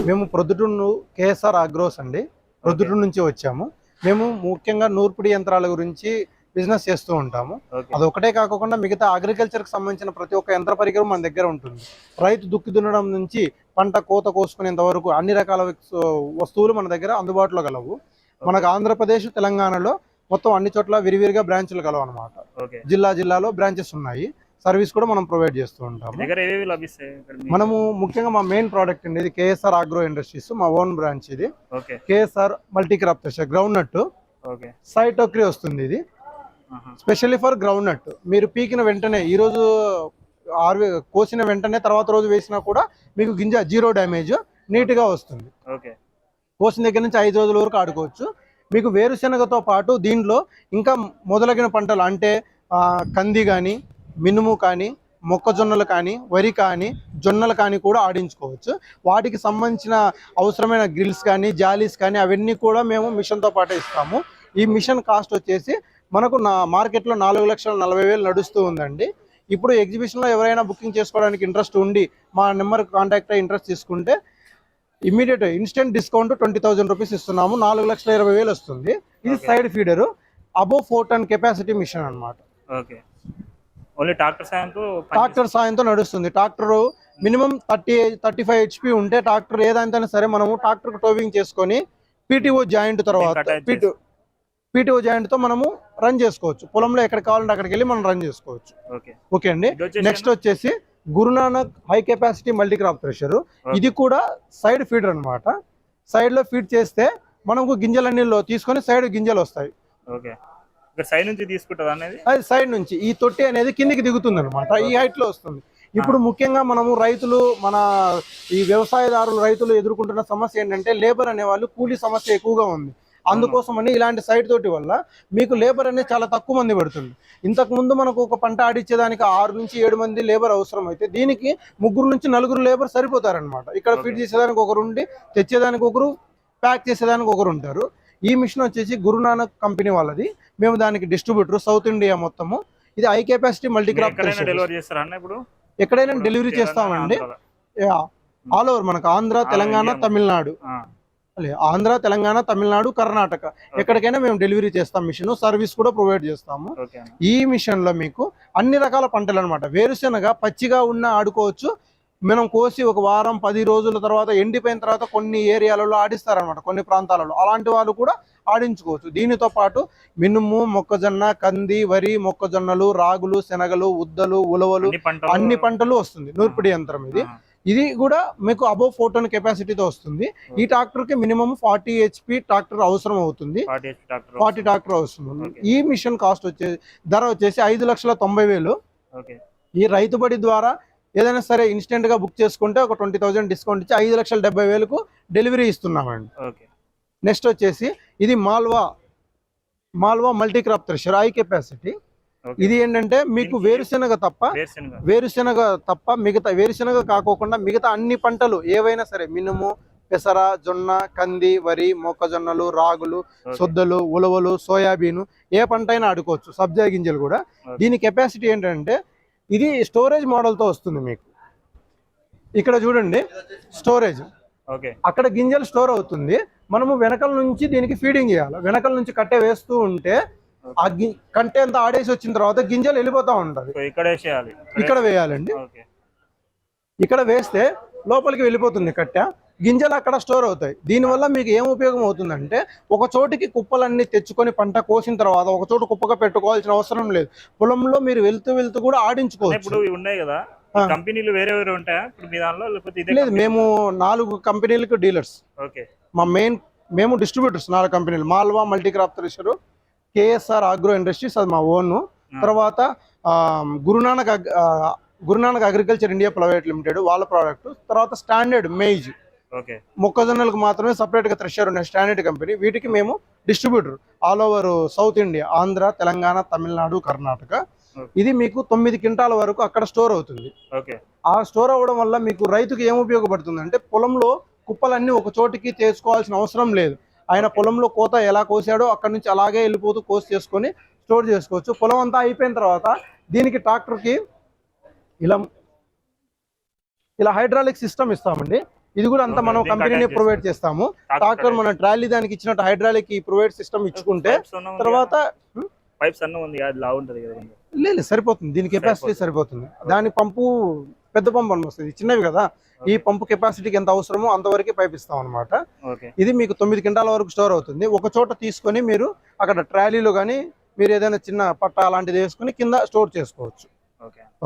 మేము Proddatur KSR agros అండి, ప్రొద్దుటూరు నుంచి వచ్చాము. మేము ముఖ్యంగా నూర్పిడి యంత్రాల గురించి బిజినెస్ చేస్తూ ఉంటాము. అదొకటే కాకుండా మిగతా అగ్రికల్చర్కి సంబంధించిన ప్రతి ఒక్క యంత్ర పరికరం మన దగ్గర ఉంటుంది. రైతు దుక్కి దున్నడం నుంచి పంట కోత కోసుకునేంత వరకు అన్ని రకాల వస్తువులు మన దగ్గర అందుబాటులో గలవు. మనకు ఆంధ్రప్రదేశ్, తెలంగాణలో మొత్తం అన్ని చోట్ల విరివిరిగా బ్రాంచ్లు కలవు అనమాట. జిల్లాలో బ్రాంచెస్ ఉన్నాయి. సర్వీస్ కూడా మనం ప్రొవైడ్ చేస్తూ ఉంటాము. మనము ముఖ్యంగా మా మెయిన్ ప్రోడక్ట్ అండి ఇది కేఎస్ఆర్ ఆగ్రో ఇండస్ట్రీస్, మా ఓన్ బ్రాంచ్ ఇది. KSR multi crop thresher ground nut సైటోక్రీ వస్తుంది. ఇది స్పెషల్లీ ఫర్ గ్రౌండ్ నట్. మీరు పీకిన వెంటనే ఈ రోజు కోసిన వెంటనే తర్వాత రోజు వేసినా కూడా మీకు గింజ జీరో డ్యామేజ్ నీట్ గా వస్తుంది. కోసిన దగ్గర నుంచి 5 రోజుల వరకు ఆడుకోవచ్చు. మీకు వేరుశెనగతో పాటు దీంట్లో ఇంకా మొదలగిన పంటలు అంటే కంది కానీ, మినుము కానీ, మొక్కజొన్నలు కానీ, వరి కానీ, జొన్నలు కానీ కూడా ఆడించుకోవచ్చు. వాటికి సంబంధించిన అవసరమైన గ్రిల్స్ కానీ, జాలీస్ కానీ అవన్నీ కూడా మేము మిషన్తో పాటు ఇస్తాము. ఈ మిషన్ కాస్ట్ వచ్చేసి మనకు మార్కెట్లో 4,40,000 నడుస్తూ ఉందండి. ఇప్పుడు ఎగ్జిబిషన్లో ఎవరైనా బుకింగ్ చేసుకోవడానికి ఇంట్రెస్ట్ ఉండి మా నెంబర్ కాంటాక్ట్ అయ్యి ఇంట్రెస్ట్ తీసుకుంటే ఇమీడియట్ ఇన్స్టెంట్ డిస్కౌంట్ 20,000 రూపీస్ ఇస్తున్నాము. 4,20,000 వస్తుంది. ఇది side feeder, above 4 ton capacity machine అనమాట. ట్రాక్టర్ సాయంతో నడుస్తుంది. ట్రాక్టర్ మినిమం 30-35 HP ఉంటే ట్రాక్టర్ ఏదైనా సరే మనము ట్రాక్టర్ టోవింగ్ చేసుకొని పీటీఓ జాయింట్ తర్వాత పీటీఓ జాయింట్ తో మనము రన్ చేసుకోవచ్చు. పొలంలో ఎక్కడ కావాలంటే అక్కడికి వెళ్ళి మనం రన్ చేసుకోవచ్చు. ఓకే అండి. నెక్స్ట్ వచ్చేసి Guru Nanak high capacity multi crop thresher. ఇది కూడా సైడ్ ఫీడర్ అనమాట. సైడ్ లో ఫీడ్ చేస్తే మనకు గింజలన్నీ తీసుకొని సైడ్ గింజలు వస్తాయి. సైడ్ నుంచి తీసుకుంటారు అనేది అది సైడ్ నుంచి ఈ తొట్టి అనేది కిందికి దిగుతుంది అనమాట. ఈ హైట్ లో వస్తుంది. ఇప్పుడు ముఖ్యంగా మనము రైతులు ఈ వ్యవసాయదారులు రైతులు ఎదుర్కొంటున్న సమస్య ఏంటంటే లేబర్ అనే వాళ్ళు కూలీ సమస్య ఎక్కువగా ఉంది. అందుకోసమని ఇలాంటి సైడ్ తోటి వల్ల మీకు లేబర్ అనేది చాలా తక్కువ మంది పడుతుంది. ఇంతకు ముందు మనకు ఒక పంట ఆడిచ్చేదానికి 6 నుంచి 7 మంది లేబర్ అవసరం అయితే దీనికి 3 నుంచి 4 లేబర్ సరిపోతారనమాట. ఇక్కడ ఫీడ్ చేసేదానికి ఒకరు ఉండి, తెచ్చేదానికి ఒకరు, ప్యాక్ చేసేదానికి ఒకరు ఉంటారు. ఈ మిషన్ వచ్చేసి గురునానక్ కంపెనీ వాళ్ళది. మేము దానికి డిస్ట్రిబ్యూటర్ సౌత్ ఇండియా మొత్తము. ఇది హై కెపాసిటీ మల్టీ క్రాప్ ఎక్కడైనా డెలివరీ చేస్తామండి. ఆల్ ఓవర్ మనకు ఆంధ్ర, తెలంగాణ, తమిళనాడు, ఆంధ్ర, తెలంగాణ, తమిళనాడు, కర్ణాటక ఎక్కడికైనా మేము డెలివరీ చేస్తాం. మిషన్ సర్వీస్ కూడా ప్రొవైడ్ చేస్తాము. ఈ మిషన్ లో మీకు అన్ని రకాల పంటలు అనమాట. వేరుశెనగ పచ్చిగా ఉన్న ఆడుకోవచ్చు. మనం కోసి ఒక వారం 10 రోజుల తర్వాత ఎండిపోయిన తర్వాత కొన్ని ఏరియాలలో ఆడిస్తారనమాట, కొన్ని ప్రాంతాలలో. అలాంటి వాళ్ళు కూడా ఆడించుకోవచ్చు. దీనితో పాటు మినుము, మొక్కజొన్న, కంది, వరి, మొక్కజొన్నలు, రాగులు, శనగలు, ఉద్దలు, ఉలవలు అన్ని పంటలు వస్తుంది నూర్పిడి యంత్రం ఇది. ఇది కూడా మీకు అబోవ్ 4 టన్ కెపాసిటీతో వస్తుంది. ఈ ట్రాక్టర్ కి మినిమం 40 HP ట్రాక్టర్ అవసరం అవుతుంది. 40 ట్రాక్టర్ అవసరం. ఈ మిషన్ కాస్ట్ ధర వచ్చేసి 5,90,000. ఈ రైతుబడి ద్వారా ఏదైనా సరే ఇన్స్టెంట్ గా బుక్ చేసుకుంటే ఒక 20,000 డిస్కౌంట్ ఇచ్చి 5,70,000కు డెలివరీ ఇస్తున్నామండి. నెక్స్ట్ వచ్చేసి ఇది Malwa multi crop thresher high capacity. ఇది ఏంటంటే మీకు వేరుశెనగ తప్ప మిగతా వేరుశెనగ కాకోకుండా మిగతా అన్ని పంటలు ఏవైనా సరే మినుము, పెసర, జొన్న, కంది, వరి, మొక్కజొన్నలు, రాగులు, సొద్దలు, ఉలవలు, సోయాబీన్ ఏ పంట అయినా ఆడుకోవచ్చు. సబ్జా గింజలు కూడా. దీని కెపాసిటీ ఏంటంటే ఇది స్టోరేజ్ మోడల్ తో వస్తుంది. మీకు ఇక్కడ చూడండి స్టోరేజ్, అక్కడ గింజలు స్టోర్ అవుతుంది. మనము వెనకల నుంచి దీనికి ఫీడింగ్ చేయాలి. వెనకల నుంచి కట్టె వేస్తూ ఉంటే ఆ కంటే అంతా ఆడేసి వచ్చిన తర్వాత గింజలు వెళ్ళిపోతా ఉంటది. ఇక్కడ వేయాలండి. ఇక్కడ వేస్తే లోపలికి వెళ్ళిపోతుంది కట్టె, గింజలు అక్కడ స్టోర్ అవుతాయి. దీనివల్ల మీకు ఏం ఉపయోగం అవుతుందంటే ఒక చోటికి కుప్పలన్నీ తెచ్చుకొని పంట కోసిన తర్వాత ఒక చోటు కుప్పగా పెట్టుకోవాల్సిన అవసరం లేదు. పొలంలో మీరు వెళ్తూ కూడా ఆడించుకోవచ్చు. ఇప్పుడు ఉన్నాయి కదా కంపెనీలు వేరే వేరే ఉంటాయా ఇప్పుడు మీ దానిలో, లేకపోతే ఇదే లేదు, మేము 4 కంపెనీలకు డీలర్స్. ఓకే మేము డిస్ట్రిబ్యూటర్స్ 4 కంపెనీలు. Malwa multicrop thresher, KSR agro industries అది మా ఓన్. తర్వాత ఆ, Guru Nanak Guru Nanak agriculture India private limited వాళ్ళ ప్రోడక్ట్. తర్వాత స్టాండర్డ్ మెయిజ్ ఓకే మొక్కజొన్నలకు మాత్రమే సపరేట్గా థ్రెషర్ ఉన్న స్టాండర్డ్ కంపెనీ. వీటికి మేము distributor all over south India, Andhra, Telangana, Tamil Nadu, Karnataka. ఇది మీకు 9 క్వింటాల వరకు అక్కడ స్టోర్ అవుతుంది. ఓకే ఆ స్టోర్ అవ్వడం వల్ల మీకు రైతుకి ఏం ఉపయోగపడుతుంది అంటే, పొలంలో కుప్పలన్నీ ఒక చోటికి తెచ్చుకోవాల్సిన అవసరం లేదు. ఆయన పొలంలో కోత ఎలా కోసాడో అక్కడ నుంచి అలాగే వెళ్ళిపోతూ కోసి చేసుకొని స్టోర్ చేసుకోవచ్చు. పొలం అంతా అయిపోయిన తర్వాత దీనికి ట్రాక్టర్కి ఇలా హైడ్రాలిక్ సిస్టమ్ ఇస్తామండి. ఇది కూడా అంతా మనం కంపెనీని ప్రొవైడ్ చేస్తాము. ట్రాక్టర్ మన ట్రాలీ దానికి ఇచ్చినట్టు హైడ్రాలిక్ ఈ ప్రొవైడ్ సిస్టమ్ ఇచ్చుకుంటే తర్వాత పైప్స్ అన్న ఉంది, అది లా ఉంటుంది కదా. లేదు, సరిపోతుంది. దీని కెపాసిటీ సరిపోతుంది. దాని పంపు పెద్ద పంపు అని వస్తుంది, చిన్నవి కదా. ఈ పంపు కెపాసిటీకి ఎంత అవసరమో అంతవరకు పైప్ ఇస్తాం అనమాట. ఇది మీకు 9 క్వింటాల వరకు స్టోర్ అవుతుంది. ఒక చోట తీసుకొని మీరు అక్కడ ట్రాలీలో కానీ మీరు ఏదైనా చిన్న పట్ట అలాంటిది వేసుకుని కింద స్టోర్ చేసుకోవచ్చు.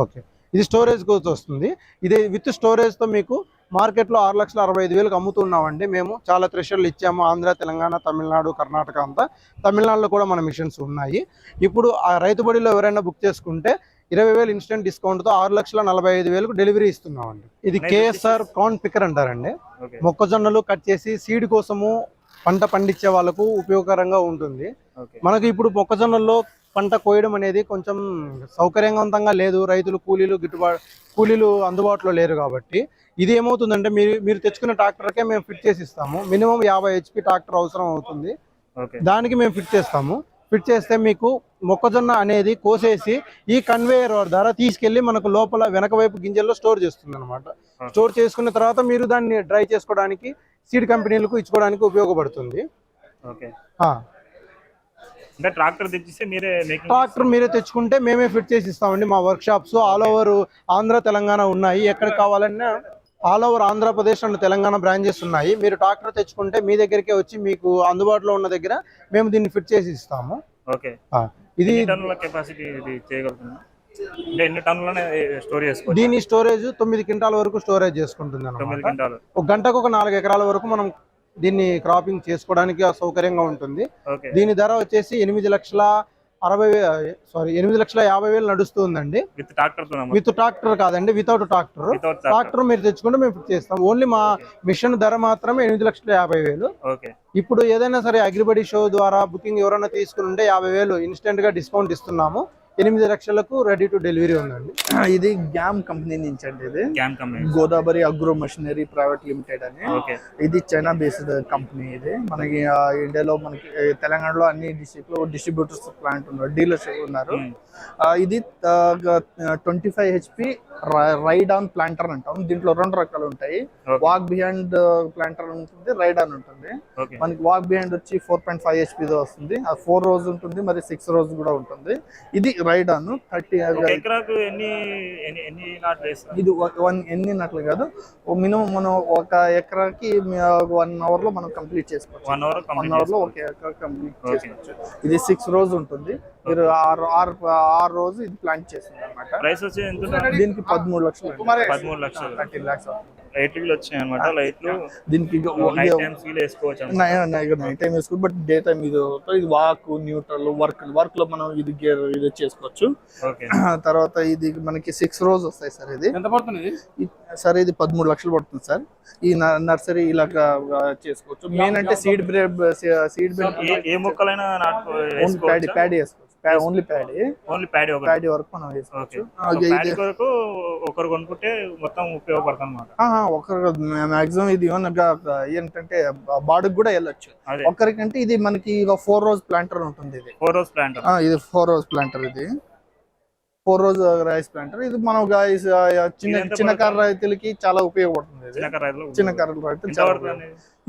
ఓకే, ఇది స్టోరేజ్ కోసం వస్తుంది. ఇది విత్ స్టోరేజ్తో మీకు మార్కెట్లో 6,65,000కి అమ్ముతున్నామండి. మేము చాలా థ్రెషర్లు ఇచ్చాము, ఆంధ్ర, తెలంగాణ, తమిళనాడు, కర్ణాటక అంతా. తమిళనాడులో కూడా మన మిషన్స్ ఉన్నాయి. ఇప్పుడు ఆ రైతు బడిలో ఎవరైనా బుక్ చేసుకుంటే 20,000 ఇన్స్టెంట్ డిస్కౌంట్తో 6,45,000కు డెలివరీ ఇస్తున్నామండి. ఇది కేఎస్ఆర్ కార్న్ పిక్కర్ అంటారండి. మొక్కజొన్నలు కట్ చేసి సీడ్ కోసము పంట పండించే వాళ్ళకు ఉపయోగకరంగా ఉంటుంది. మనకు ఇప్పుడు మొక్కజొన్నల్లో పంట కోయడం అనేది కొంచెం సౌకర్యవంతంగా లేదు. రైతులు కూలీలు అందుబాటులో లేరు. కాబట్టి ఇది ఏమవుతుందంటే, మీరు తెచ్చుకున్న ట్రాక్టర్కే మేము ఫిట్ చేసి ఇస్తాము. మినిమం 50 HP ట్రాక్టర్ అవసరం అవుతుంది. దానికి మేము ఫిట్ చేస్తాము. ఫిట్ చేస్తే మీకు మొక్కజొన్న అనేది కోసేసి ఈ కన్వేయర్ ద్వారా తీసుకెళ్లి మనకు లోపల వెనక వైపు గింజల్లో స్టోర్ చేస్తుంది అనమాట. స్టోర్ చేసుకున్న తర్వాత మీరు దాన్ని డ్రై చేసుకోవడానికి సీడ్ కంపెనీలకు ఇచ్చుకోవడానికి ఉపయోగపడుతుంది. ట్రాక్టర్ మీరే తెచ్చుకుంటే మేమే ఫిట్ చేసి ఇస్తామండి. మా work shops all over Andhra, Telangana ఉన్నాయి. ఎక్కడ కావాలన్నా all over Andhra Pradesh and Telangana branches ఉన్నాయి. మీరు ట్రాక్టర్ తెచ్చుకుంటే మీ దగ్గరికే వచ్చి మీకు అందుబాటులో ఉన్న దగ్గర మేము దీన్ని ఫిట్ చేసి ఇస్తాము. ఇది దీని స్టోరేజ్ 9 క్వింటాల వరకు స్టోరేజ్ చేసుకుంటుంది అన్నమాట. ఒక గంటకు ఒక 4 ఎకరాల వరకు మనం దీన్ని క్రాపింగ్ చేసుకోవడానికి సౌకర్యంగా ఉంటుంది. దీని ధర వచ్చేసి 8,50,000 నడుస్తుందండి. విత్ ట్రాక్టర్ కాదండి, వితౌట్ ట్రాక్టర్. ట్రాక్టర్ మీరు తెచ్చుకుంటే మేము ఫిట్ చేస్తాం. ఓన్లీ మా మిషన్ ధర మాత్రమే 8,50,000. ఇప్పుడు ఏదైనా సరే అగ్రిబడి షో ద్వారా బుకింగ్ ఎవరైనా తీసుకుని ఉంటే 50,000 ఇన్స్టెంట్ గా డిస్కౌంట్ ఇస్తున్నాము. 8 లక్షలకు రెడీ టు డెలివరీ ఉందండి. ఇది గ్యామ్ కంపెనీ నుంచి అండి. ఇది Godavari agro machinery private limited అని. ఇది చైనా బేస్డ్ కంపెనీ. ఇది మనకి ఇండియాలో, మనకి తెలంగాణలో అన్ని డిస్ట్రిబ్యూటర్స్ ప్లాంట్ ఉన్నారు, డీలర్స్ ఉన్నారు. ఇది 25 HP రైడ్ ఆన్ ప్లాంటర్ అంటాం. దీంట్లో 2 రకాలు ఉంటాయి. వాక్ బిహైండ్ ప్లాంటర్ ఉంటుంది, రైడ్ ఆన్ ఉంటుంది. మనకి వాక్ బిహైండ్ వచ్చి 4.5 HP వస్తుంది. 4 రోజు ఉంటుంది, మరి 6 రోజు కూడా ఉంటుంది. ఇది రైడ్ ఆన్ 30. ఇది ఎన్ని నాట్లు కాదు, మినిమం మనం ఒక ఎకరాకి 1 hour లో మనం కంప్లీట్ చేసుకోవచ్చు. 1 hour లో ఒక ఎకరా కంప్లీట్ చేసుకోవచ్చు. ఇది 6 రోజు ఉంటుంది. మీరు 6 రోజు ఇది ప్లాంట్ చేస్తుంది అనమాట. దీనికి 13 లక్షలు 13 lakhs లైట్లు వచ్చాయి అన్నమాట. లైట్లు దీనికి నైట్ టైం వేసుకోవచ్చు, బట్ డే టైం ఇది వాక్, న్యూట్రల్, వర్క్ లో మనం ఇది గేర్ ఇది చేసుకోవచ్చు. తర్వాత ఇది మనకి 6 రోజు వస్తాయి సార్. ఇది ఎంత పడుతుంది సార్? ఇది 13 లక్షలు పడుతుంది సార్. ఈ నర్సరీ ఇలాగా చేసుకోవచ్చు. మెయిన్ అంటే సీడ్ బ్రేడ్ ఏ మొక్కలైనా ప్యాడీ వేసుకోవచ్చు. ఓన్లీ ప్యాడీ వరకు మనం వేసుకోవచ్చు. ఒకరు కొనుక్కుంటే మొత్తం ఉపయోగపడుతుంది అన్నమాట. ఒకరు మాక్సిమం ఇది ఏంటంటే బాడుకు కూడా వెళ్ళొచ్చు. ఒక్కరికంటే ఇది మనకి 4 రోజు ప్లాంటర్ ఉంటుంది. ఇది 4 రోజు ప్లాంటర్. ఇది 4 రోజు ప్లాంటర్. ఇది 4 రోజు రైస్ ప్లాంటర్. ఇది మనం చిన్న కారు రైతులకి చాలా ఉపయోగపడుతుంది. చిన్న కారు రైతులు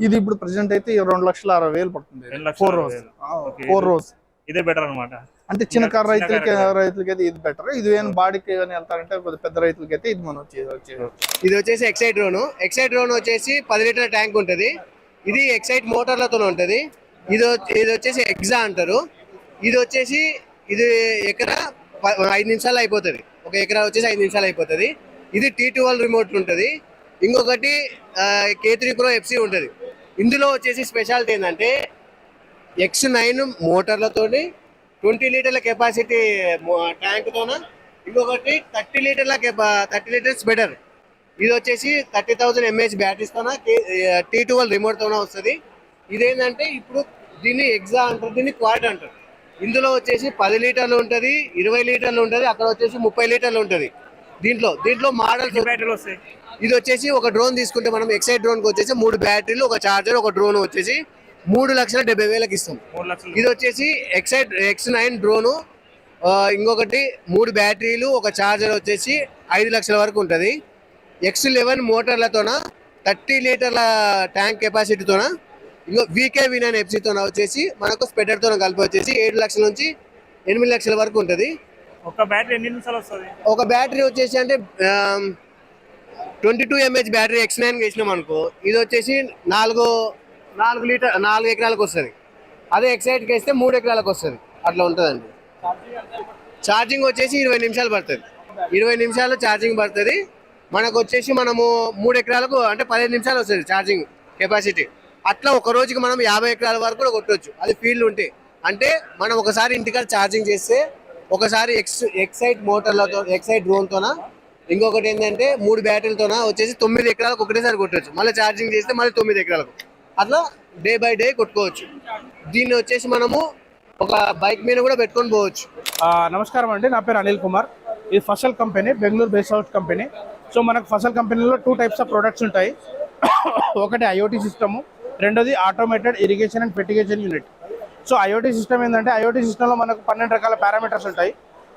ఇది ఇప్పుడు ప్రెసెంట్ అయితే 2,60,000 పడుతుంది. 4 రోజు ఇదే బెటర్ అనమాట. అంటే చిన్న కారు రైతులకి అయితే ఇది బెటర్. ఇది ఏమైనా బాడీకి వెళ్తారంటే పెద్ద రైతులకి అయితే ఇది మనం ఇది వచ్చేసి ఎక్సైట్ డ్రోన్ వచ్చేసి 10 లీటర్ల ట్యాంక్ ఉంటుంది. ఇది ఎక్సైట్ మోటార్లతో ఉంటుంది. ఇది వచ్చేసి ఎగ్జా అంటారు. ఇది వచ్చేసి ఇది ఎకరా 5 నిమిషాలు అయిపోతుంది. ఒక ఎకరా వచ్చేసి 5 నిమిషాలు అయిపోతుంది. ఇది T12 రిమోట్ ఉంటుంది. ఇంకొకటి K3 Pro FC ఉంటుంది. ఇందులో వచ్చేసి స్పెషాలిటీ ఏంటంటే X9 మోటార్లతోని 20 లీటర్ల కెపాసిటీ ట్యాంక్తోన, ఇంకొకటి 30 లీటర్స్ బెటర్. ఇది వచ్చేసి 30,000 mAh బ్యాటరీస్తోన T12 రిమోట్తోన వస్తుంది. ఇదేంటంటే ఇప్పుడు దీన్ని ఎగ్జా అంటారు, దీన్ని క్వాడ్ అంటారు. ఇందులో వచ్చేసి 10 లీటర్లు ఉంటుంది, 20 లీటర్లు ఉంటుంది, అక్కడ వచ్చేసి 30 లీటర్లు ఉంటుంది. దీంట్లో మోడల్స్ బ్యాటరీలు వస్తాయి. ఇది వచ్చేసి ఒక డ్రోన్ తీసుకుంటే మనం ఎక్సైట్ డ్రోన్ కి వచ్చేసి 3 బ్యాటరీలు, ఒక చార్జర్, ఒక డ్రోన్ వచ్చేసి 3,70,000 ఇస్తాం. 3 లక్షలు. ఇది వచ్చేసి ఎక్సైట్ X9 డ్రోను, ఇంకొకటి 3 బ్యాటరీలు, ఒక చార్జర్ వచ్చేసి 5 లక్షల వరకు ఉంటుంది. X11 మోటార్లతోన 30 లీటర్ల ట్యాంక్ కెపాసిటీతోన, ఇంకో VK-V9 FC-తోన వచ్చేసి మనకు స్పెడర్తో కలిపి వచ్చేసి 7 లక్షల నుంచి 8 లక్షల వరకు ఉంటుంది. ఒక బ్యాటరీ ఎన్ని నిమిషాలు వస్తుంది? ఒక బ్యాటరీ వచ్చేసి అంటే 22 mAh బ్యాటరీ X9 వేసినాం అనుకో, ఇది వచ్చేసి 4 ఎకరాలకు వస్తుంది. అదే ఎక్సైట్కి వేస్తే 3 ఎకరాలకు వస్తుంది. అట్లా ఉంటుందండి. ఛార్జింగ్ వచ్చేసి 20 నిమిషాలు పడుతుంది. 20 నిమిషాలు ఛార్జింగ్ పడుతుంది. మనకు వచ్చేసి మనము 3 ఎకరాలకు అంటే 15 నిమిషాలు వస్తుంది ఛార్జింగ్ కెపాసిటీ. అట్లా ఒక రోజుకి మనం 50 ఎకరాల వరకు కూడా కొట్టవచ్చు. అది ఫీల్డ్ ఉంటే. అంటే మనం ఒకసారి ఇంటికాడ ఛార్జింగ్ చేస్తే, ఒకసారి ఎక్సైట్ మోటార్లతో, ఎక్సైట్ డ్రోన్తోన, ఇంకొకటి ఏంటంటే 3 బ్యాటరీలతోన వచ్చేసి 9 ఎకరాలకు ఒకటేసారి కొట్టవచ్చు. మళ్ళీ ఛార్జింగ్ చేస్తే మళ్ళీ 9 ఎకరాలకు, అట్లా డే బై డే కొట్టుకోవచ్చు. దీన్ని వచ్చేసి మనము ఒక బైక్ మీద కూడా పెట్టుకొని పోవచ్చు. నమస్కారం అండి, నా పేరు అనిల్ కుమార్. ఇది Fasal company, Bengaluru base out company. So మనకు ఫసల్ కంపెనీలో 2 టైప్స్ ఆఫ్ ప్రొడక్ట్స్ ఉంటాయి. ఒకటి IoT సిస్టము, రెండోది automated irrigation and fertigation unit. So IoT system ఏంటంటే, IoT సిస్టంలో మనకు 12 రకాల పారామీటర్స్ ఉంటాయి.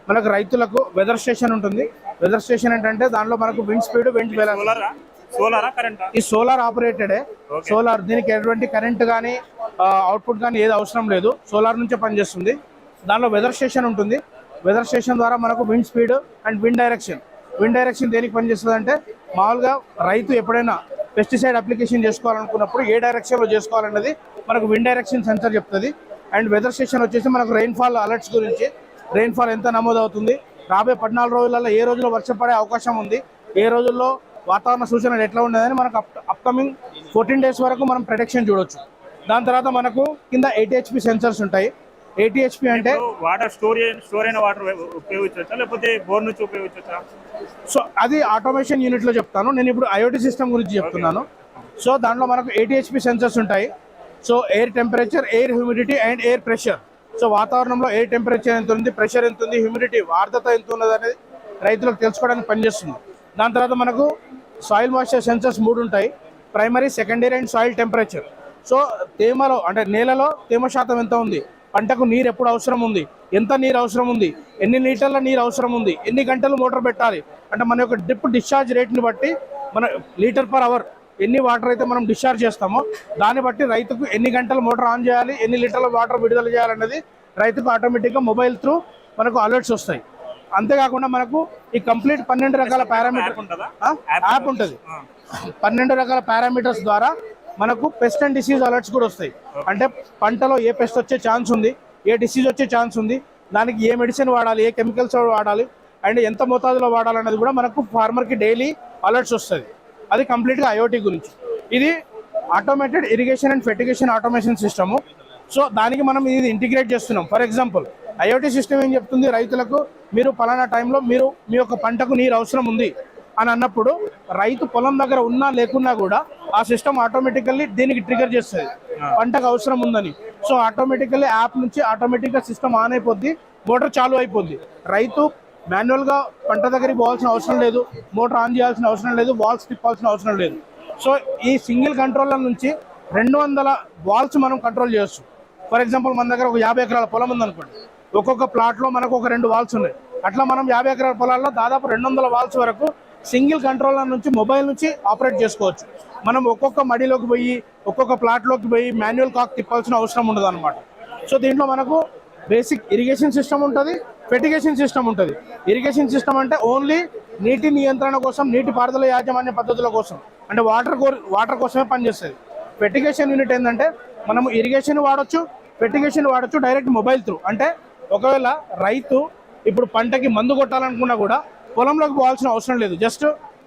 మనకు రైతులకు వెదర్ స్టేషన్ ఉంటుంది. వెదర్ స్టేషన్ ఏంటంటే దానిలో మనకు విండ్ స్పీడ్, విండ్ ఈ సోలార్ ఆపరేటెడే. సోలార్, దీనికి ఎటువంటి కరెంట్ కానీ అవుట్పుట్ కానీ ఏది అవసరం లేదు, సోలార్ నుంచే పనిచేస్తుంది. దానిలో వెదర్ స్టేషన్ ఉంటుంది. వెదర్ స్టేషన్ ద్వారా మనకు wind speed and wind direction దేనికి పనిచేస్తుంది అంటే, మామూలుగా రైతు ఎప్పుడైనా పెస్టిసైడ్ అప్లికేషన్ చేసుకోవాలనుకున్నప్పుడు ఏ డైరెక్షన్లో చేసుకోవాలన్నది మనకు విండ్ డైరెక్షన్ సెన్సర్ చెప్తుంది. అండ్ వెదర్ స్టేషన్ వచ్చేసి మనకు రెయిన్ఫాల్ అలర్ట్స్ గురించి, రెయిన్ఫాల్ ఎంత నమోదవుతుంది, రాబోయే 14 రోజులలో ఏ రోజుల్లో వర్షం పడే అవకాశం ఉంది, ఏ రోజుల్లో వాతావరణ సూచనలు ఎట్లా ఉండదని మనకు అప్కమింగ్ 14 డేస్ వరకు మనం ప్రొటెక్షన్ చూడొచ్చు. దాని తర్వాత మనకు కింద 80 HP సెన్సర్స్ ఉంటాయి. 80 HP అంటే వాటర్ స్టోర్ అయిన వాటర్ ఉపయోగించవచ్చా, లేకపోతే బోర్ నుంచి ఉపయోగించవచ్చా? సో అది ఆటోమేషన్ యూనిట్లో చెప్తాను. నేను ఇప్పుడు IoT సిస్టమ్ గురించి చెప్తున్నాను. సో దాంట్లో మనకు 80 HP సెన్సర్స్ ఉంటాయి. So air temperature, air humidity and air pressure. So వాతావరణంలో ఎయిర్ టెంపరేచర్ ఎంత ఉంది, ప్రెషర్ ఎంత ఉంది, హ్యూమిడిటీ, ఆర్ద్రత ఎంత ఉన్నది అనేది రైతులకు తెలుసుకోవడానికి పనిచేస్తుంది. దాని తర్వాత మనకు సాయిల్ మాయిశ్చర్ సెన్సర్స్ 3 ఉంటాయి. Primary, secondary and soil temperature. So తేమలో అంటే నేలలో తేమ శాతం ఎంత ఉంది, పంటకు నీరు ఎప్పుడు అవసరం ఉంది, ఎంత నీరు అవసరం ఉంది, ఎన్ని లీటర్ల నీరు అవసరం ఉంది, ఎన్ని గంటలు మోటార్ పెట్టాలి అంటే మన యొక్క డ్రిప్ డిశ్చార్జ్ రేట్ని బట్టి, మన లీటర్ పర్ అవర్ ఎన్ని వాటర్ అయితే మనం డిశ్చార్జ్ చేస్తామో దాన్ని బట్టి రైతుకు ఎన్ని గంటలు మోటార్ ఆన్ చేయాలి, ఎన్ని లీటర్ల వాటర్ విడుదల చేయాలన్నది రైతుకు ఆటోమేటిక్గా మొబైల్ త్రూ మనకు అలర్ట్స్ వస్తాయి. అంతేకాకుండా మనకు ఈ కంప్లీట్ 12 రకాల పారామీటర్ యాప్ ఉంటుంది. 12 రకాల పారామీటర్స్ ద్వారా మనకు పెస్ట్ అండ్ డిసీజ్ అలర్ట్స్ కూడా వస్తాయి. అంటే పంటలో ఏ పెస్ట్ వచ్చే ఛాన్స్ ఉంది, ఏ డిసీజ్ వచ్చే ఛాన్స్ ఉంది, దానికి ఏ మెడిసిన్ వాడాలి, ఏ కెమికల్స్ వాడాలి అండ్ ఎంత మోతాదులో వాడాలన్నది కూడా మనకు ఫార్మర్కి డైలీ అలర్ట్స్ వస్తుంది. అది కంప్లీట్గా IoT గురించి. ఇది automated irrigation and fertigation automation system. So దానికి మనం ఇది ఇంటిగ్రేట్ చేస్తున్నాం. ఫర్ ఎగ్జాంపుల్ IoT సిస్టమ్ ఏం చెప్తుంది, రైతులకు మీరు పలానా టైంలో మీరు మీ యొక్క పంటకు నీరు అవసరం ఉంది అని అన్నప్పుడు రైతు పొలం దగ్గర ఉన్నా లేకున్నా కూడా ఆ సిస్టమ్ ఆటోమేటికల్లీ దీనికి ట్రిగర్ చేస్తుంది పంటకు అవసరం ఉందని. సో ఆటోమేటికల్లీ యాప్ నుంచి ఆటోమేటిక్గా సిస్టమ్ ఆన్ అయిపోద్ది, మోటార్ చాలు అయిపోద్ది. రైతు మాన్యువల్గా పంట దగ్గరికి పోవాల్సిన అవసరం లేదు, మోటార్ ఆన్ చేయాల్సిన అవసరం లేదు, వాల్స్ తిప్పాల్సిన అవసరం లేదు. సో ఈ సింగిల్ కంట్రోలర్ నుంచి 200 వాల్స్ మనం కంట్రోల్ చేయొచ్చు. ఫర్ ఎగ్జాంపుల్ మన దగ్గర ఒక 50 ఎకరాల పొలం ఉందనుకోండి, ఒక్కొక్క ప్లాట్లో మనకు ఒక 2 వాల్స్ ఉన్నాయి. అట్లా మనం 50 ఎకరాల పొలాల్లో దాదాపు 200 వాల్స్ వరకు సింగిల్ కంట్రోలర్ నుంచి మొబైల్ నుంచి ఆపరేట్ చేసుకోవచ్చు. మనం ఒక్కొక్క మడిలోకి పోయి ఒక్కొక్క ప్లాట్లోకి పోయి మాన్యువల్ కాక్ తిప్పాల్సిన అవసరం ఉండదు అనమాట. సో దీంట్లో మనకు బేసిక్ ఇరిగేషన్ సిస్టమ్ ఉంటుంది, ఫెర్టిగేషన్ సిస్టమ్ ఉంటుంది. ఇరిగేషన్ సిస్టమ్ అంటే ఓన్లీ నీటి నియంత్రణ కోసం, నీటి పారుదల యాజమాన్య పద్ధతుల కోసం, అంటే వాటర్ కోసమే పనిచేస్తుంది. ఫెర్టిగేషన్ యూనిట్ ఏంటంటే మనము ఇరిగేషన్ వాడచ్చు, ఫెర్టిగేషన్ వాడచ్చు డైరెక్ట్ మొబైల్ త్రూ. అంటే ఒకవేళ రైతు ఇప్పుడు పంటకి మందు కొట్టాలనుకున్నా కూడా పొలంలోకి పోవాల్సిన అవసరం లేదు. జస్ట్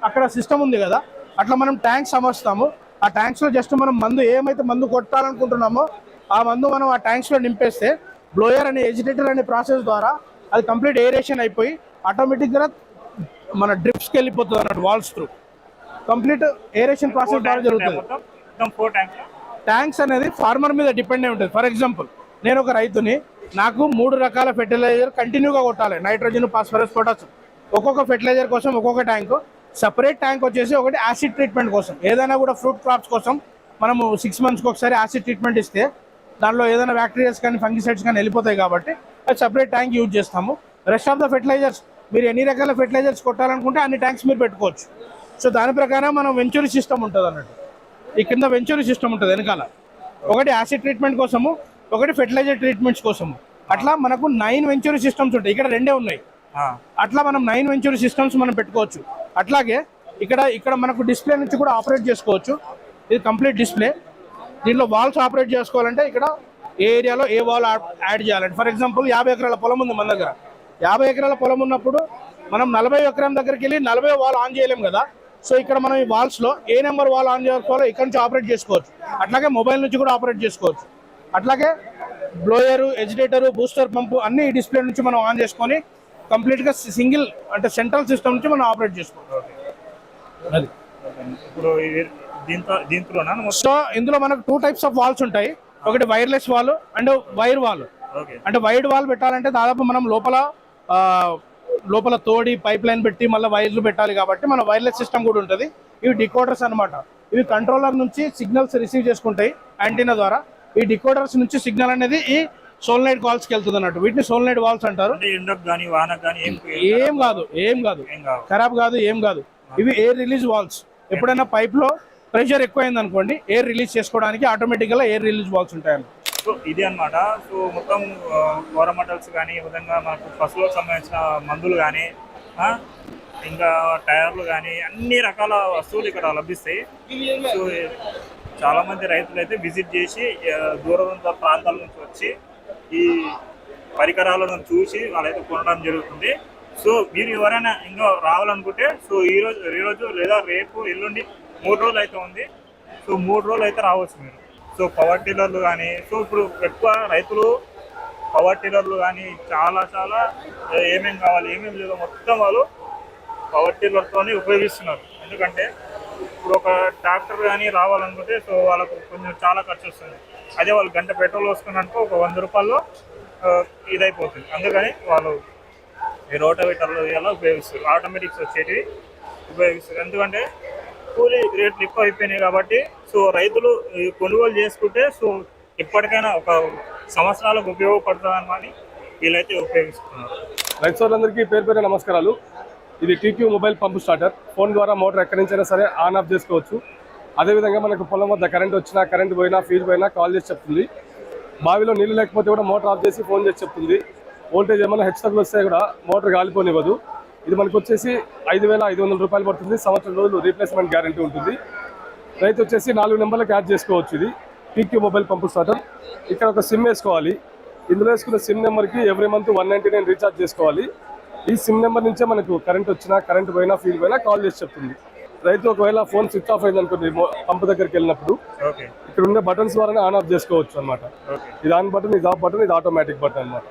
అక్కడ సిస్టమ్ ఉంది కదా, అట్లా మనం ట్యాంక్స్ అమర్స్తాము. ఆ ట్యాంక్స్లో జస్ట్ మనం ఏమైతే మందు కొట్టాలనుకుంటున్నామో ఆ మందు మనం ఆ ట్యాంక్స్లో నింపేస్తే బ్లోయర్ అనే ఎజిటేటర్ అనే ప్రాసెస్ ద్వారా అది కంప్లీట్ ఏరేషన్ అయిపోయి ఆటోమేటిక్గా మన డ్రిప్స్కి వెళ్ళిపోతుంది అన్నట్టు, walls through complete aeration process ద్వారా జరుగుతుంది. మొత్తం 4 ట్యాంక్స్. ట్యాంక్స్ అనేది ఫార్మర్ మీద డిపెండ్ అయి ఉంటుంది. ఫర్ ఎగ్జాంపుల్ నేను ఒక రైతుని, నాకు 3 రకాల ఫెర్టిలైజర్ కంటిన్యూగా కొట్టాలి, నైట్రోజన్, ఫాస్ఫరస్, పొటాషియం. ఒక్కొక్క ఫెర్టిలైజర్ కోసం ఒక్కొక్క ట్యాంకు. సపరేట్ ట్యాంక్ వచ్చేసి ఒకటి యాసిడ్ ట్రీట్మెంట్ కోసం. ఏదైనా కూడా ఫ్రూట్ క్రాప్స్ కోసం మనము 6 monthsకి ఒకసారి యాసిడ్ ట్రీట్మెంట్ ఇస్తే దానిలో ఏదైనా బ్యాక్టీరియాస్ కానీ ఫంగిసైడ్స్ కానీ వెళ్ళిపోతాయి కాబట్టి అది సపరేట్ ట్యాంక్ యూజ్ చేస్తాము. రెస్ట్ ఆఫ్ ద ఫెర్టిలైజర్స్ మీరు ఎన్ని రకాల ఫెర్టిలైజర్స్ కొట్టాలనుకుంటే అన్ని ట్యాంక్స్ మీరు పెట్టుకోవచ్చు. సో దాని ప్రకారం మనం వెంచూరీ సిస్టమ్ ఉంటుంది అన్నట్టు. ఈ కింద వెంచూరీ సిస్టమ్ ఉంటుంది వెనకాల, ఒకటి యాసిడ్ ట్రీట్మెంట్ కోసము, ఒకటి ఫెర్టిలైజర్ ట్రీట్మెంట్స్ కోసము. అట్లా మనకు 9 వెంచూరీ సిస్టమ్స్ ఉంటాయి. ఇక్కడ 2 ఉన్నాయి. అట్లా మనం 9 వెంచూరీ సిస్టమ్స్ మనం పెట్టుకోవచ్చు. అట్లాగే ఇక్కడ మనకు డిస్ప్లే నుంచి కూడా ఆపరేట్ చేసుకోవచ్చు. ఇది కంప్లీట్ డిస్ప్లే. దీంట్లో వాల్స్ ఆపరేట్ చేసుకోవాలంటే ఇక్కడ ఏ ఏరియాలో ఏ వాల్ యాడ్ చేయాలంటే, ఫర్ ఎగ్జాంపుల్ 50 ఎకరాల పొలం ఉంది మన దగ్గర. 50 ఎకరాల పొలం ఉన్నప్పుడు మనం 40 ఎకరం దగ్గరికి వెళ్ళి 40 వాల్ ఆన్ చేయలేం కదా. సో ఇక్కడ మనం ఈ వాల్స్లో ఏ నెంబర్ వాల్ ఆన్ చేసుకోవాలో ఇక్కడ నుంచి ఆపరేట్ చేసుకోవచ్చు. అట్లాగే మొబైల్ నుంచి కూడా ఆపరేట్ చేసుకోవచ్చు. అట్లాగే బ్లోయరు, ఎజిటేటరు, బూస్టర్ పంపు అన్ని ఈ డిస్ప్లే నుంచి మనం ఆన్ చేసుకొని కంప్లీట్గా సింగిల్ అంటే సెంట్రల్ సిస్టమ్ నుంచి మనం ఆపరేట్ చేసుకోవచ్చు. అది ఇప్పుడు దీంట్లోనా? సో ఇందులో మనకు 2 types ఆఫ్ వాల్స్ ఉంటాయి. ఒకటి wireless wall and wire wall. అంటే వైడ్ వాల్ పెట్టాలంటే దాదాపు మనం లోపల తోడి పైప్ లైన్ పెట్టి మళ్ళీ వైర్లు పెట్టాలి కాబట్టి మన వైర్లెస్ సిస్టమ్ కూడా ఉంటుంది. ఇవి డికోడర్స్ అనమాట. ఇవి కంట్రోలర్ నుంచి సిగ్నల్స్ రిసీవ్ చేసుకుంటాయి యాంటీనా ద్వారా. ఈ డికోడర్స్ నుంచి సిగ్నల్ అనేది ఈ సోలనైడ్ కాల్స్కి వెళ్తుంది అన్నట్టు. వీటిని సోలనైడ్ వాల్స్ అంటారు. ఏం కాదు ఖరాబ్ కాదు, ఏం కాదు. ఇవి ఎయిర్ రిలీజ్ వాల్స్. ఎప్పుడైనా పైప్ లో ప్రెషర్ ఎక్కువైంది అనుకోండి, ఎయిర్ రిలీజ్ చేసుకోవడానికి ఆటోమేటిక్ గా ఎయిర్ రిలీజ్ వాల్స్ ఉంటాయి. సో ఇది అనమాట. సో మొత్తం గవర్నమెంటల్స్ కానీ ఈ విధంగా మనకు పశువులకు సంబంధించిన మందులు కానీ ఇంకా టైర్లు కానీ అన్ని రకాల వస్తువులు ఇక్కడ లభిస్తాయి. సో చాలా మంది రైతులు అయితే విజిట్ చేసి దూర ప్రాంతాల నుంచి వచ్చి ఈ పరికరాలను చూసి వాళ్ళైతే కొనడం జరుగుతుంది. సో మీరు ఎవరైనా ఇంకా రావాలనుకుంటే సో ఈరోజు లేదా రేపు ఎల్లుండి 3 రోజులు అయితే ఉంది. సో 3 రోజులు అయితే రావచ్చు మీరు. సో పవర్ టిల్లర్లు కానీ, సో ఇప్పుడు ఎక్కువ రైతులు పవర్ టిల్లర్లు కానీ చాలా ఏమేమి కావాలి ఏమేమి లేదో మొత్తం వాళ్ళు పవర్ టిల్లర్తోనే ఉపయోగిస్తున్నారు. ఎందుకంటే ఇప్పుడు ఒక ట్రాక్టర్ కానీ రావాలనుకుంటే సో వాళ్ళకు కొంచెం చాలా ఖర్చు వస్తుంది. అదే వాళ్ళు గంట పెట్రోల్ వస్తున్నారనుకో ఒక 100 రూపాయల్లో ఇదైపోతుంది. అందుకని వాళ్ళు ఈ రోటావేటర్లు ఇలా ఉపయోగిస్తారు, ఆటోమేటిక్స్ వచ్చేటివి ఉపయోగిస్తారు. ఎందుకంటే కూలీ రేట్లు ఎక్కువ అయిపోయినాయి కాబట్టి సో రైతులు కొనుగోలు చేసుకుంటే సో ఇప్పటికైనా ఒక సంవత్సరాలకు ఉపయోగపడుతుందని వీళ్ళైతే ఉపయోగిస్తున్నారు. రైతు సోదరులందరికీ పేరు నమస్కారాలు. ఇది టీక్యూ మొబైల్ పంపు స్టార్టర్. ఫోన్ ద్వారా మోటార్ ఎక్కడి నుంచైనా సరే ఆన్ ఆఫ్ చేసుకోవచ్చు. అదేవిధంగా మనకు పొలం వద్ద కరెంట్ వచ్చినా, కరెంట్ పోయినా, ఫీజు పోయినా కాల్ చేసి చెప్తుంది. బావిలో నీళ్ళు లేకపోతే కూడా మోటార్ ఆఫ్ చేసి ఫోన్ చేసి చెప్తుంది. వోల్టేజ్ ఏమైనా హెచ్చుతగ్గులు వస్తే కూడా మోటార్ గాలిపోనివ్వదు. ఇది మనకు వచ్చేసి 5,500 రూపాయలు పడుతుంది. సంవత్సరం రోజులు రీప్లేస్మెంట్ గ్యారంటీ ఉంటుంది. రైతు వచ్చేసి 4 నెంబర్లకు యాడ్ చేసుకోవచ్చు. ఇది టీక్యూ మొబైల్ పంపు స్టార్టర్. ఇక్కడ ఒక సిమ్ వేసుకోవాలి. ఇందులో వేసుకున్న సిమ్ నెంబర్కి ఎవ్రీ మంత్ 199 రీఛార్జ్ చేసుకోవాలి. ఈ సిమ్ నెంబర్ నుంచే మనకు కరెంట్ వచ్చినా, కరెంట్ పోయినా, ఫీల్ పోయినా కాల్ చేసి చెప్తుంది. రైతు ఒకవేళ ఫోన్ స్విచ్ ఆఫ్ అయింది అనుకోండి పంపు దగ్గరికి వెళ్ళినప్పుడు ఇక్కడ ఉన్న బటన్స్ ద్వారానే ఆన్ ఆఫ్ చేసుకోవచ్చు అనమాట. ఇది ఆన్ బటన్, ఇది ఆఫ్ బటన్, ఇది ఆటోమేటిక్ బటన్ అనమాట.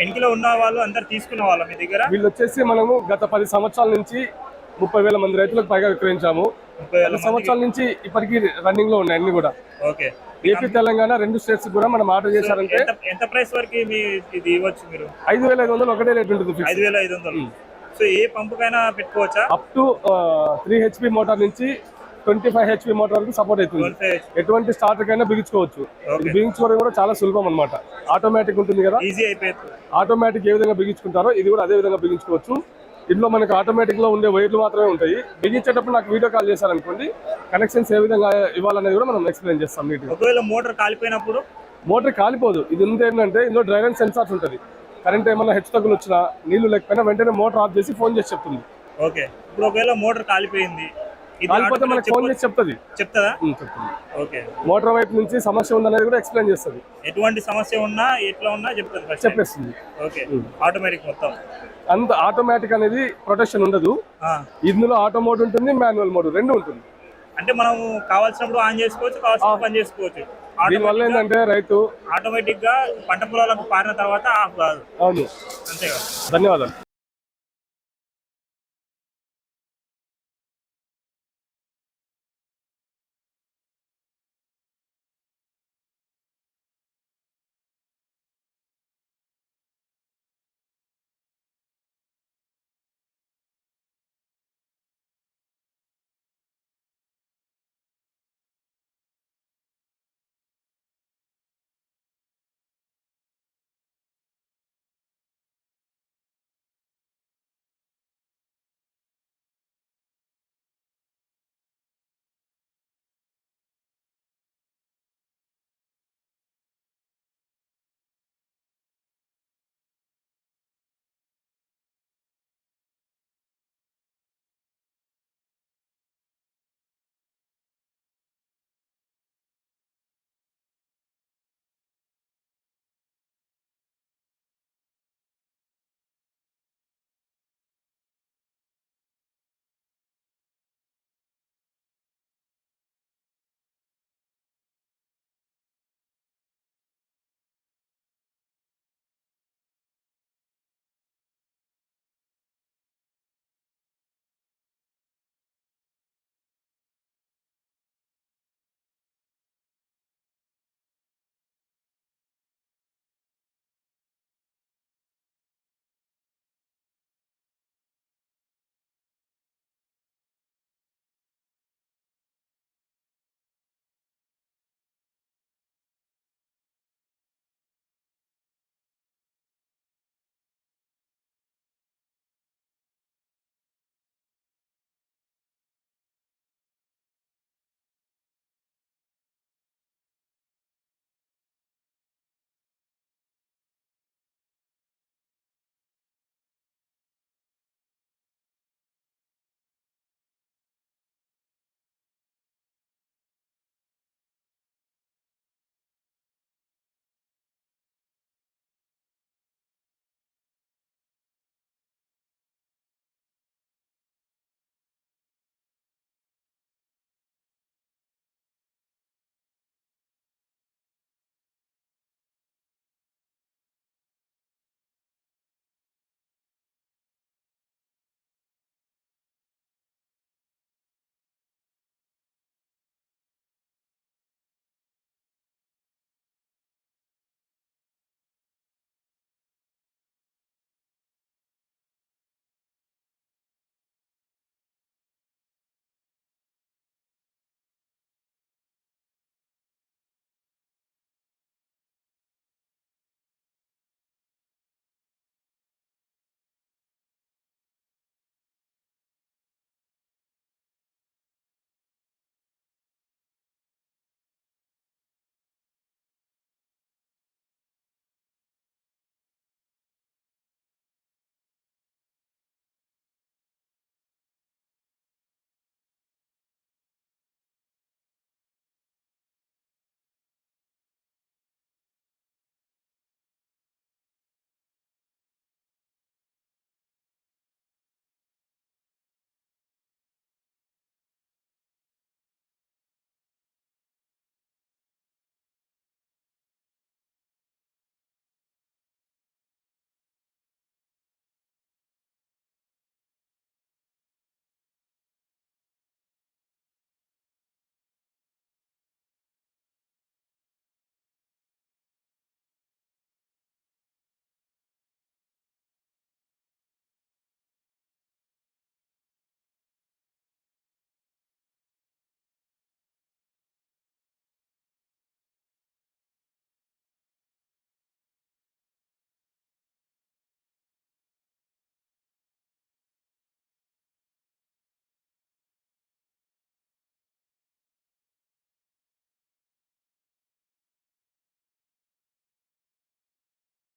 ఎన్నికలో ఉన్న వాళ్ళు అందరు తీసుకున్న వాళ్ళ మీ దగ్గర వీళ్ళు వచ్చేసి మనము గత 10 సంవత్సరాల నుంచి 30,000 మంది రైతులకు పైగా విక్రయించాము. 10 సంవత్సరాల నుంచి ఇప్పటికీ రన్నింగ్ లో ఉన్నాయి అన్ని కూడా. ఏపీ, తెలంగాణ 2 స్టేట్స్ కూడా మనం ఆర్డర్ చేశారంటే ఎంత ప్రైస్ వరకు ఇది ఇవ్వచ్చు మీరు? 5,500 ఒకటే రేట్ ఉంటుంది. 5,500. సో ఏ పంపుకైనా పెట్టుకోవచ్చా? అప్ టు 3 HP మోటార్ నుంచి 25 HP మోటార్ వరకు సపోర్ట్ అవుతుంది. ఎటువంటి స్టార్టర్ కైనా బిగించుకోవచ్చు. బిగించుకోవడం కూడా చాలా సులభం అనమాట. ఆటోమేటిక్ ఉంటుంది కదా, ఈజీ అయిపోయింది. ఆటోమేటిక్ ఏ విధంగా బిగించుకుంటారో ఇది కూడా అదే విధంగా బిగించుకోవచ్చు. ఇందులో మనకు ఆటోమేటిక్ లో ఉండే వైర్లు మాత్రమే ఉంటాయి. బిగించేటప్పుడు నాకు వీడియో కాల్ చేశారనుకోండి, కనెక్షన్స్ ఏ విధంగా ఇవ్వాలనేది కూడా మనం ఎక్స్ప్లెయిన్ చేస్తాం నీట్గా. ఒకవేళ మోటార్ కాలిపోయినప్పుడు? మోటార్ కాలిపోదు. ఇది ఉంది ఏంటంటే ఇందులో డ్రైవెన్ సెన్సార్స్ ఉంటుంది. కరెంట్ ఏమైనా హెచ్చుతగ్గులు వచ్చినా, నీళ్లు లేకపోయినా వెంటనే మోటార్ ఆఫ్ చేసి ఫోన్ చేసి చెప్తుంది. ఓకే. ఇప్పుడు ఒకవేళ మోటార్ కాలిపోయింది, ఇది కాలిపోతే మనకు ఫోన్ automatic చేసి చెప్తుంది. చెప్తుందా? చెప్తుంది. ఓకే. మోటార్ వైపు నుంచి సమస్య ఉందనేది కూడా ఎక్స్ప్లెయిన్ చేస్తుంది, ఎటువంటి సమస్య ఉన్నా ఎట్లా ఉన్నా చెప్తుంది first time. చెప్పేస్తుంది. ఓకే. ఆటోమేటిక్ మొత్తం. అంత ఆటోమేటిక్ అనేది ప్రొటెక్షన్ ఉండదు. ఆ. ఇందులో ఆటో మోడ్ ఉంటుంది, మాన్యువల్ మోడ్ రెండు ఉంటుంది. అంటే మనం కావాల్సినప్పుడు ఆన్ చేసుకోవచ్చు, కావాల్సినప్పుడు పని చేసుకోవచ్చు. దీనివల్ల ఏంటంటే రైతు ఆటోమేటిక్ గా పంట పొలాలకు పారిన తర్వాత ఆఫ్ కాదు. అవును. అంతేగా. ధన్యవాదాలు.